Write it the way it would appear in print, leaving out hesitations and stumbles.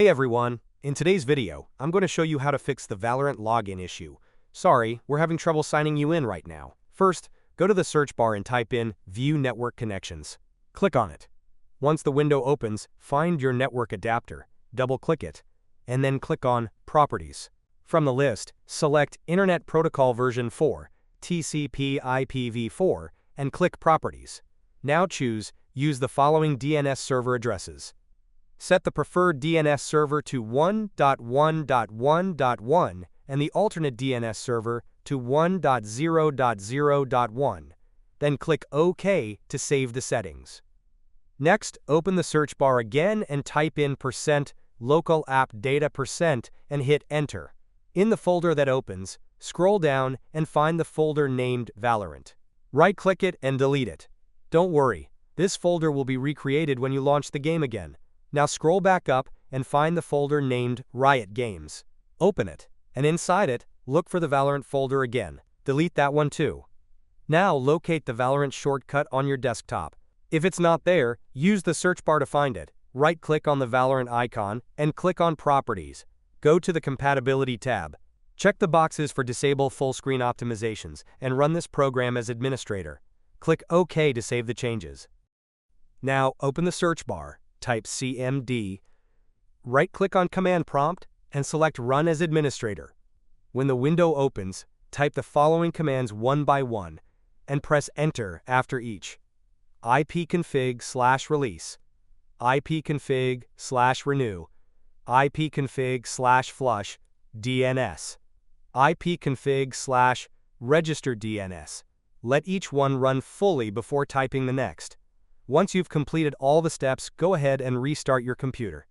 Hey everyone, in today's video, I'm going to show you how to fix the Valorant login issue. Sorry, we're having trouble signing you in right now. First, go to the search bar and type in View Network Connections. Click on it. Once the window opens, find your network adapter, double-click it, and then click on Properties. From the list, select Internet Protocol version 4, TCP/IPv4, and click Properties. Now choose Use the following DNS server addresses. Set the preferred DNS server to 1.1.1.1 and the alternate DNS server to 1.0.0.1. Then click OK to save the settings. Next, open the search bar again and type in %localappdata% and hit Enter. In the folder that opens, scroll down and find the folder named Valorant. Right-click it and delete it. Don't worry, this folder will be recreated when you launch the game again. Now scroll back up and find the folder named Riot Games. Open it, and inside it, look for the Valorant folder again. Delete that one too. Now locate the Valorant shortcut on your desktop. If it's not there, use the search bar to find it. Right-click on the Valorant icon and click on Properties. Go to the Compatibility tab. Check the boxes for Disable Full Screen Optimizations and run this program as administrator. Click OK to save the changes. Now open the search bar. Type CMD, right-click on Command Prompt, and select Run as Administrator. When the window opens, type the following commands one by one, and press Enter after each. ipconfig/release, ipconfig/renew, ipconfig/flush, DNS, ipconfig/register DNS. Let each one run fully before typing the next. Once you've completed all the steps, go ahead and restart your computer.